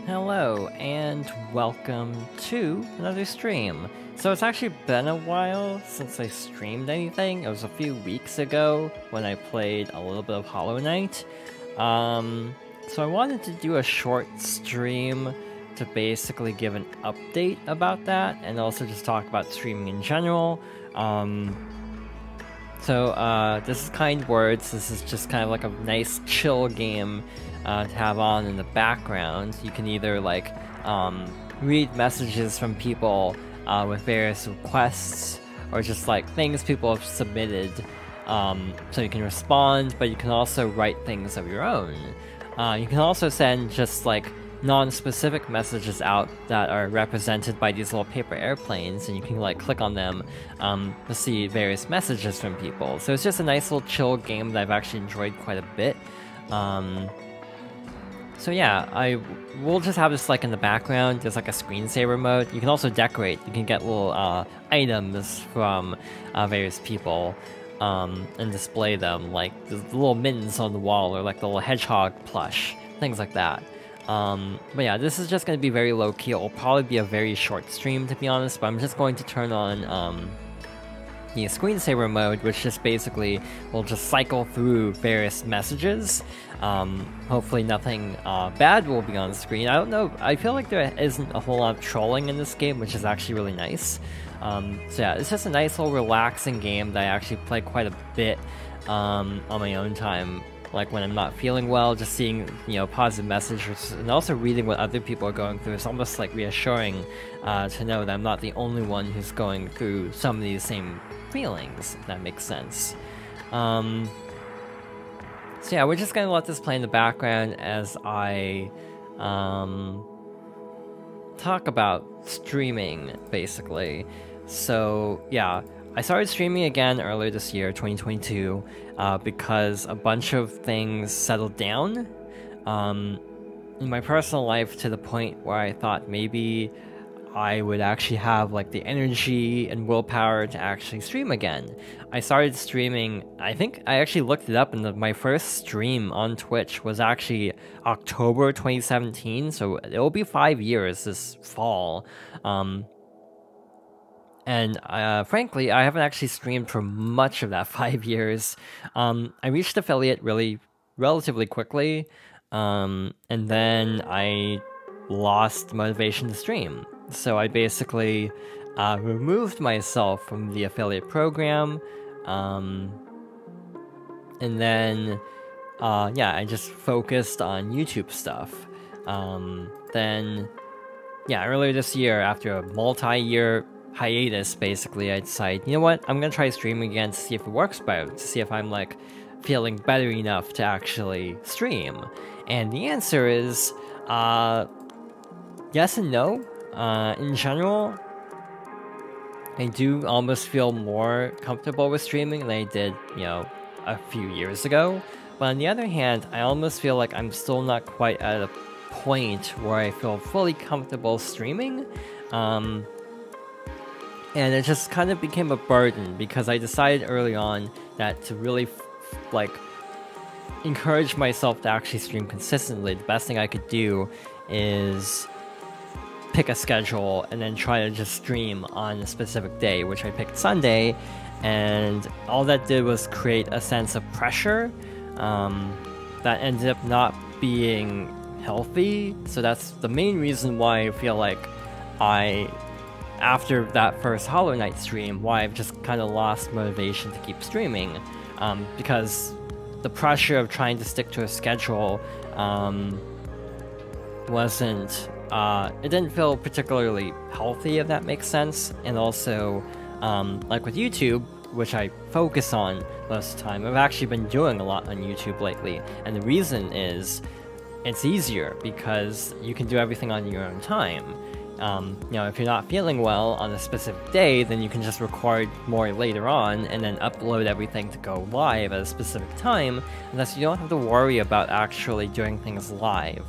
Hello, and welcome to another stream. So it's actually been a while since I streamed anything. It was a few weeks ago when I played a little bit of Hollow Knight. So I wanted to do a short stream to basically give an update about that, and also just talk about streaming in general. This is Kind Words. This is just kind of like a nice chill game to have on in the background. You can either read messages from people with various requests, or just things people have submitted, so you can respond, but you can also write things of your own. You can also send just non-specific messages out that are represented by these little paper airplanes, and you can click on them to see various messages from people. So it's just a nice little chill game that I've actually enjoyed quite a bit. So yeah, I will just have this in the background. There's a screensaver mode. You can also decorate. You can get little items from various people and display them, like the little mittens on the wall, or the little hedgehog plush, things like that. But yeah, this is just going to be very low-key. It will probably be a very short stream, to be honest, but I'm just going to turn on the screensaver mode, which just basically will just cycle through various messages. Hopefully nothing bad will be on the screen. I don't know, I feel like there isn't a whole lot of trolling in this game, which is actually really nice. So yeah, it's just a nice little relaxing game that I actually play quite a bit on my own time. When I'm not feeling well, just seeing, positive messages, and also reading what other people are going through. It's almost reassuring to know that I'm not the only one who's going through some of these same feelings, if that makes sense. So yeah, we're just gonna let this play in the background as I talk about streaming, basically. So yeah, I started streaming again earlier this year, 2022, because a bunch of things settled down in my personal life, to the point where I thought maybe I would actually have the energy and willpower to actually stream again. I started streaming, I think I actually looked it up, and my first stream on Twitch was actually October 2017, so it will be 5 years this fall. And frankly, I haven't actually streamed for much of that 5 years. I reached affiliate relatively quickly, and then I lost motivation to stream. So I basically removed myself from the affiliate program, and then yeah, I just focused on YouTube stuff. Then yeah, earlier this year, after a multi-year hiatus, basically, I decided, you know what, I'm gonna try streaming again to see if it works better, to see if I'm feeling better enough to actually stream. And the answer is yes and no. In general, I do almost feel more comfortable with streaming than I did, a few years ago. But on the other hand, I almost feel like I'm still not quite at a point where I feel fully comfortable streaming. And it just kind of became a burden, because I decided early on that to really encourage myself to actually stream consistently, the best thing I could do is pick a schedule and then try to just stream on a specific day, which I picked Sunday, and all that did was create a sense of pressure that ended up not being healthy. So that's the main reason why I feel like after that first Hollow Knight stream, why I've just kind of lost motivation to keep streaming, because the pressure of trying to stick to a schedule wasn't, it didn't feel particularly healthy, if that makes sense. And also, with YouTube, which I focus on most of the time, I've actually been doing a lot on YouTube lately, and the reason is it's easier because you can do everything on your own time. If you're not feeling well on a specific day, then you can just record more later on and then upload everything to go live at a specific time, and thus you don't have to worry about actually doing things live.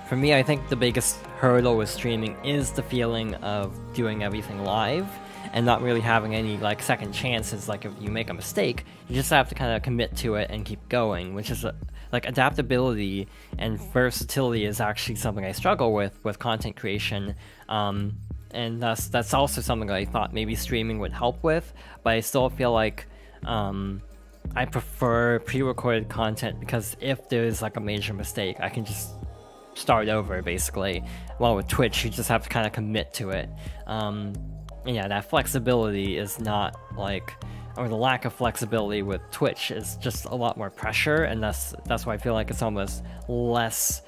For me, I think the biggest hurdle with streaming is the feeling of doing everything live and not really having any second chances. If you make a mistake, you just have to kind of commit to it and keep going, which is like adaptability and versatility is actually something I struggle with content creation. And that's also something I thought maybe streaming would help with, but I still feel like I prefer pre-recorded content, because if there's like a major mistake, I can just start over basically. While with Twitch, you just have to kind of commit to it. And yeah, that flexibility is not like, or the lack of flexibility with Twitch is just a lot more pressure, and that's why I feel like it's almost less,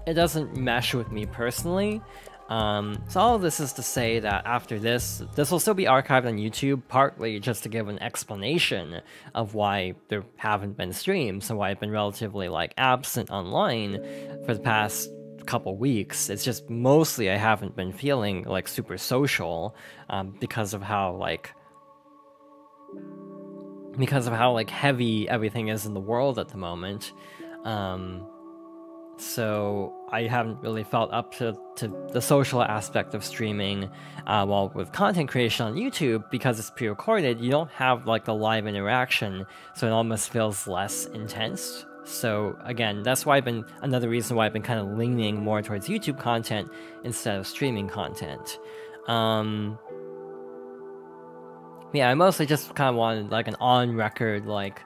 it doesn't mesh with me personally. So all of this is to say that after this will still be archived on YouTube, partly just to give an explanation of why there haven't been streams and why I've been relatively like absent online for the past couple weeks. It's just mostly I haven't been feeling like super social, because of how heavy everything is in the world at the moment. So I haven't really felt up to the social aspect of streaming. While with content creation on YouTube, because it's pre-recorded, you don't have like the live interaction, so it almost feels less intense. So again, that's why another reason why I've been kind of leaning more towards YouTube content instead of streaming content. Yeah, I mostly just kind of wanted like an on-record like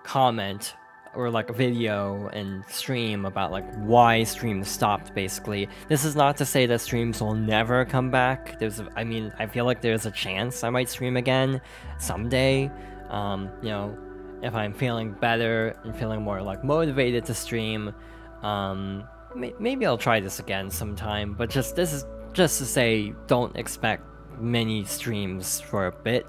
comment or like a video and stream about like why streams stopped, basically. This is not to say that streams will never come back. I mean, I feel like there's a chance I might stream again someday. You know, if I'm feeling better and feeling more like motivated to stream, maybe I'll try this again sometime. But this is just to say, don't expect many streams for a bit.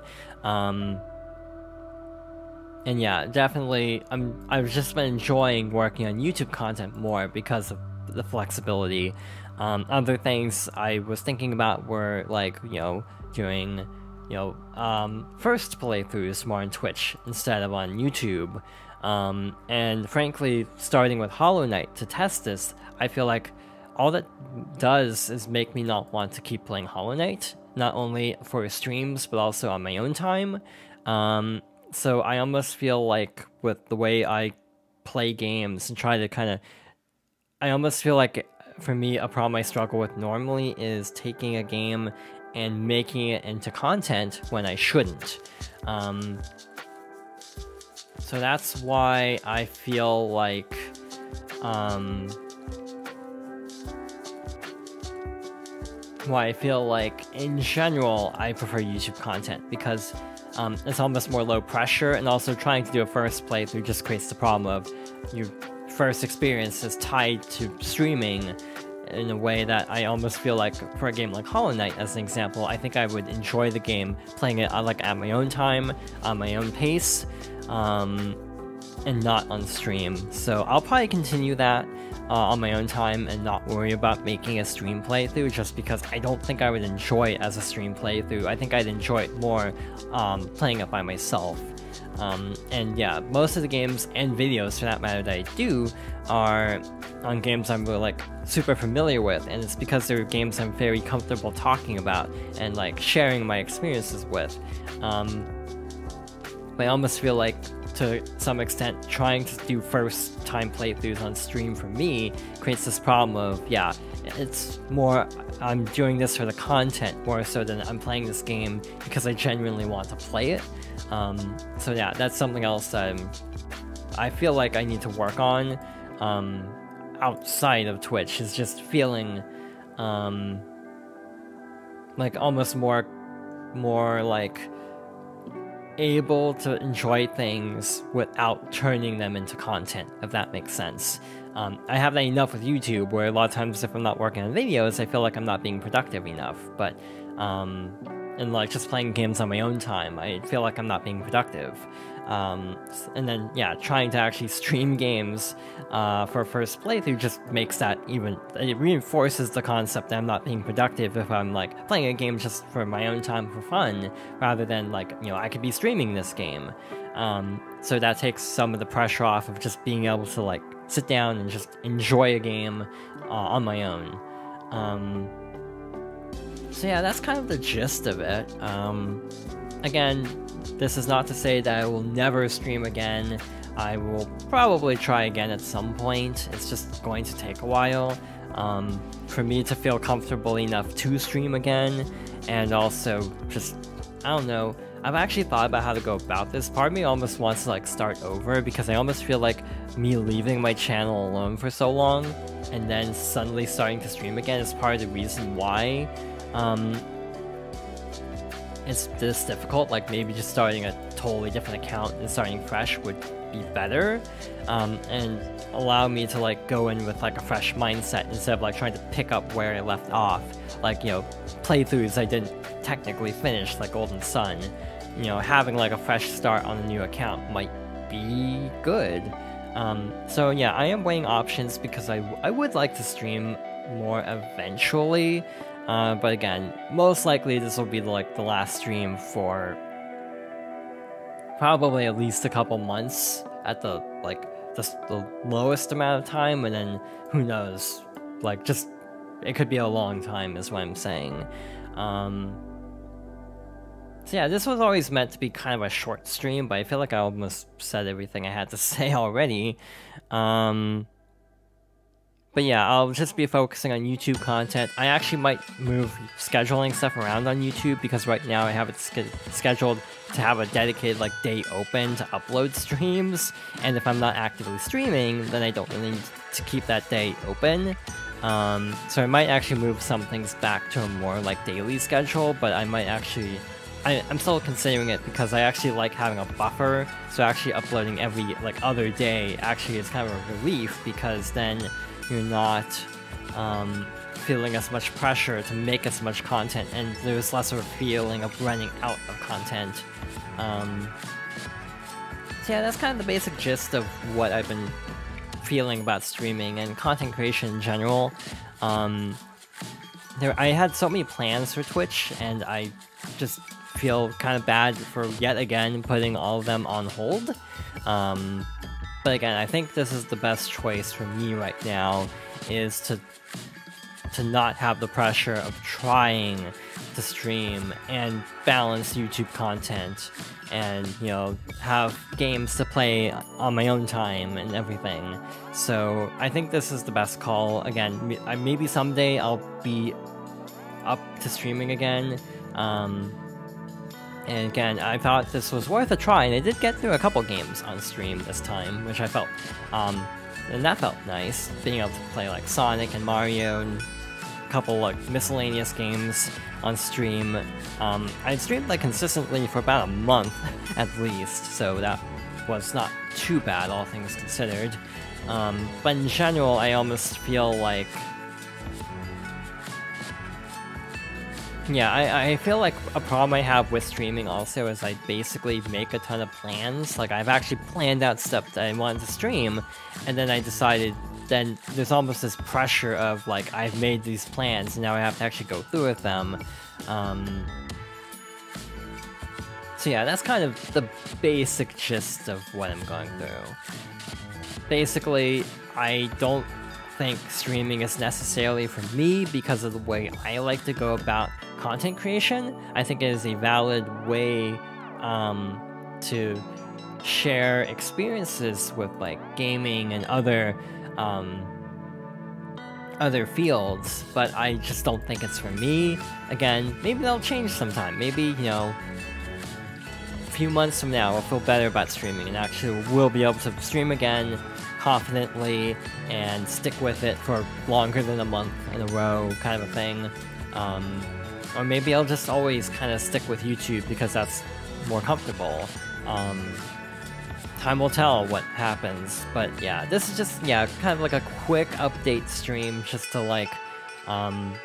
And yeah, definitely, I've just been enjoying working on YouTube content more because of the flexibility. Other things I was thinking about were like, you know, doing, you know, first playthroughs more on Twitch instead of on YouTube. And frankly, starting with Hollow Knight to test this, I feel like all that does is make me not want to keep playing Hollow Knight, not only for streams, but also on my own time. So I almost feel like with the way I play games and try to kind of, I almost feel like for me, a problem I struggle with normally is taking a game and making it into content when I shouldn't. So that's why I feel like, in general, I prefer YouTube content, because it's almost more low pressure, and also trying to do a first playthrough just creates the problem of your first experience is tied to streaming in a way that I almost feel like for a game like Hollow Knight, as an example, I think I would enjoy the game playing it like at my own time, on my own pace, and not on stream. So I'll probably continue that on my own time and not worry about making a stream playthrough, just because I don't think I would enjoy it as a stream playthrough. I think I'd enjoy it more playing it by myself. And yeah, most of the games and videos for that matter that I do are on games I'm really like super familiar with, and it's because they're games I'm very comfortable talking about and like sharing my experiences with. But I almost feel like, to some extent, trying to do first time playthroughs on stream for me creates this problem of, yeah, it's more I'm doing this for the content more so than I'm playing this game because I genuinely want to play it. So yeah, that's something else that I feel like I need to work on outside of Twitch, is just feeling like almost more like able to enjoy things without turning them into content, if that makes sense. I have that enough with YouTube, where a lot of times if I'm not working on videos, I feel like I'm not being productive enough, but and like just playing games on my own time, I feel like I'm not being productive. And then yeah, trying to actually stream games for a first playthrough just makes that it reinforces the concept that I'm not being productive if I'm like playing a game just for my own time for fun, rather than like, you know, I could be streaming this game. So that takes some of the pressure off of just being able to like sit down and just enjoy a game on my own. So yeah, that's kind of the gist of it. Again, this is not to say that I will never stream again, I will probably try again at some point. It's just going to take a while for me to feel comfortable enough to stream again, and also just, I don't know, I've actually thought about how to go about this. Part of me almost wants to like start over, because I almost feel like me leaving my channel alone for so long and then suddenly starting to stream again is part of the reason why it's this difficult. Like maybe just starting a totally different account and starting fresh would be better, and allow me to like go in with like a fresh mindset instead of like trying to pick up where I left off. Like, you know, playthroughs I didn't technically finish, like Golden Sun. You know, having like a fresh start on a new account might be good. So yeah, I am weighing options because I would like to stream more eventually. But again, most likely this will be like the last stream for probably at least a couple months at the the lowest amount of time, and then who knows, like just it could be a long time is what I'm saying. So yeah, this was always meant to be kind of a short stream, but I feel like I almost said everything I had to say already. But yeah, I'll just be focusing on YouTube content. I actually might move scheduling stuff around on YouTube, because right now I have it scheduled to have a dedicated like day open to upload streams, and if I'm not actively streaming, then I don't really need to keep that day open. So I might actually move some things back to a more like daily schedule, but I might actually... I'm still considering it because I actually like having a buffer, so actually uploading every like other day actually is kind of a relief, because then you're not feeling as much pressure to make as much content, and there's less of a feeling of running out of content. So yeah, that's kind of the basic gist of what I've been feeling about streaming and content creation in general. I had so many plans for Twitch, and I just feel kind of bad for yet again putting all of them on hold. But again, I think this is the best choice for me right now, is to not have the pressure of trying to stream and balance YouTube content, and, you know, have games to play on my own time and everything. So I think this is the best call. Again, maybe someday I'll be up to streaming again. And again, I thought this was worth a try, and I did get through a couple games on stream this time, which I felt, and that felt nice, being able to play like Sonic and Mario and a couple like miscellaneous games on stream. I streamed like consistently for about a month at least, so that was not too bad, all things considered. But in general, I almost feel like... Yeah, I feel like a problem I have with streaming also is I basically make a ton of plans. Like, I've actually planned out stuff that I wanted to stream, and then I decided, then there's almost this pressure of, like, I've made these plans, and now I have to actually go through with them. So yeah, that's kind of the basic gist of what I'm going through. Basically, I don't think streaming is necessarily for me because of the way I like to go about content creation. I think it is a valid way to share experiences with like gaming and other fields, but I just don't think it's for me. Again, maybe that'll change sometime. Maybe, you know, a few months from now I'll feel better about streaming and actually will be able to stream again confidently and stick with it for longer than a month in a row, kind of a thing. Or maybe I'll just always kind of stick with YouTube because that's more comfortable. Time will tell what happens, but yeah, this is just, yeah, kind of like a quick update stream just to like, to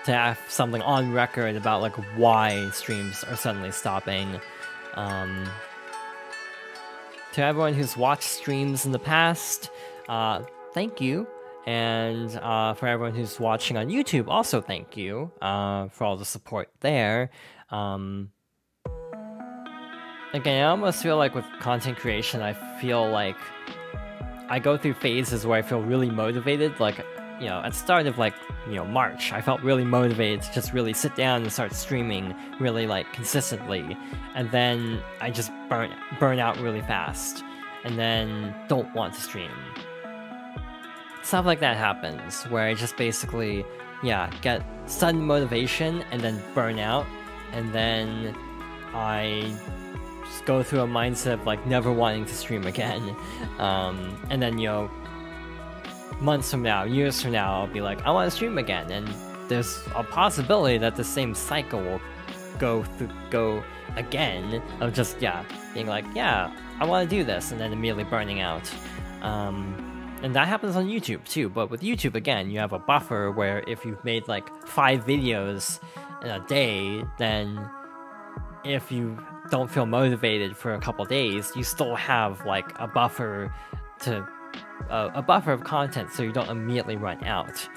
have something on record about like why streams are suddenly stopping. To everyone who's watched streams in the past, thank you. And for everyone who's watching on YouTube, also thank you for all the support there. Again, I almost feel like with content creation, I feel like I go through phases where I feel really motivated. Like, you know, at the start of like, you know, March, I felt really motivated to just really sit down and start streaming really like consistently, and then I just burn out really fast, and then don't want to stream. Stuff like that happens, where I just basically, yeah, get sudden motivation and then burn out, and then I just go through a mindset of like never wanting to stream again. And then, you know, months from now, years from now, I'll be like, I want to stream again, and there's a possibility that the same cycle will go again of just, yeah, being like, yeah, I want to do this, and then immediately burning out. And that happens on YouTube too, but with YouTube, again, you have a buffer where if you've made like 5 videos in a day, then if you don't feel motivated for a couple days, you still have like a buffer of content, so you don't immediately run out.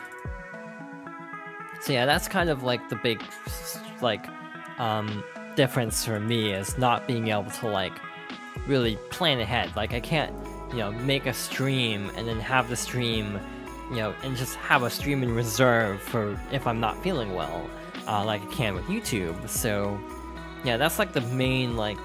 So yeah, that's kind of like the big like difference for me, is not being able to like really plan ahead. Like I can't, you know, make a stream and then have the stream, you know, and just have a stream in reserve for if I'm not feeling well, like I can with YouTube. So yeah, that's like the main like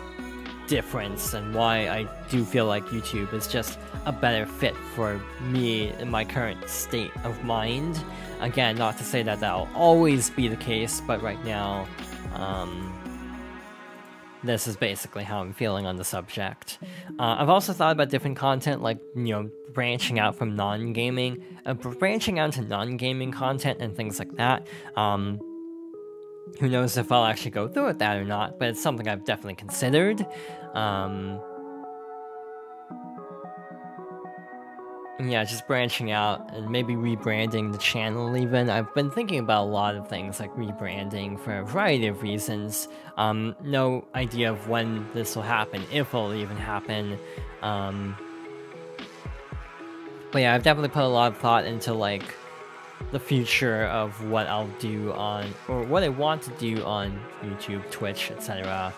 difference, and why I do feel like YouTube is just a better fit for me in my current state of mind. Again, not to say that that'll always be the case, but right now, this is basically how I'm feeling on the subject. I've also thought about different content, like, you know, branching out from non-gaming, branching out to non-gaming content and things like that. Who knows if I'll actually go through with that or not, but it's something I've definitely considered. Yeah, just branching out and maybe rebranding the channel even. I've been thinking about a lot of things like rebranding for a variety of reasons. No idea of when this will happen, if it'll even happen. But yeah, I've definitely put a lot of thought into like the future of what I'll do on, or what I want to do on YouTube, Twitch, etc.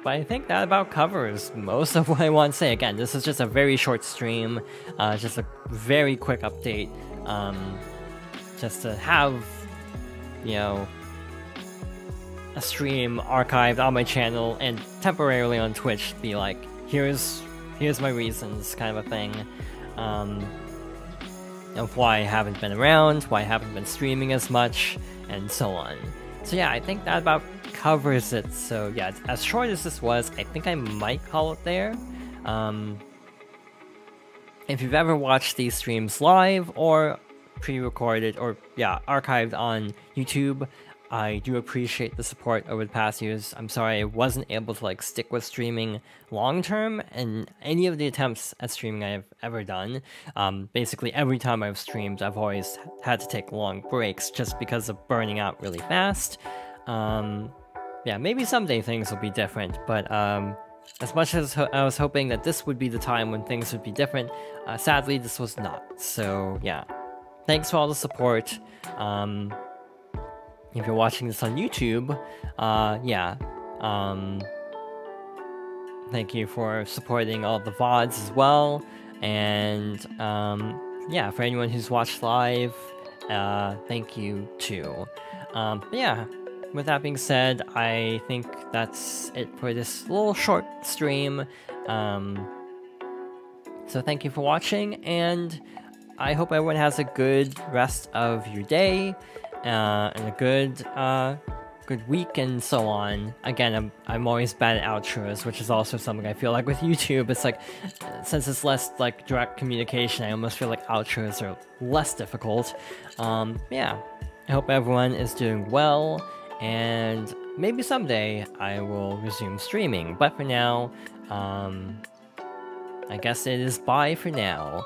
But I think that about covers most of what I want to say. Again, this is just a very short stream, just a very quick update, just to have, you know, a stream archived on my channel and temporarily on Twitch be like, here's my reasons, kind of a thing, of why I haven't been around, why I haven't been streaming as much, and so on. So yeah, I think that about covers it. So yeah, as short as this was, I think I might call it there. If you've ever watched these streams live or pre-recorded or yeah, archived on YouTube, I do appreciate the support over the past years. I'm sorry I wasn't able to like stick with streaming long term in any of the attempts at streaming I've ever done. Basically every time I've streamed, I've always had to take long breaks just because of burning out really fast. Yeah, maybe someday things will be different, but as much as I was hoping that this would be the time when things would be different, sadly this was not. So yeah, thanks for all the support. If you're watching this on YouTube, yeah, thank you for supporting all the VODs as well, and yeah, for anyone who's watched live, thank you too. Yeah, with that being said, I think that's it for this little short stream. So thank you for watching, and I hope everyone has a good rest of your day, and a good week and so on. Again, I'm always bad at outros, which is also something I feel like with YouTube. It's like, since it's less like direct communication, I almost feel like outros are less difficult. Yeah, I hope everyone is doing well, and maybe someday I will resume streaming. But for now, I guess it is bye for now.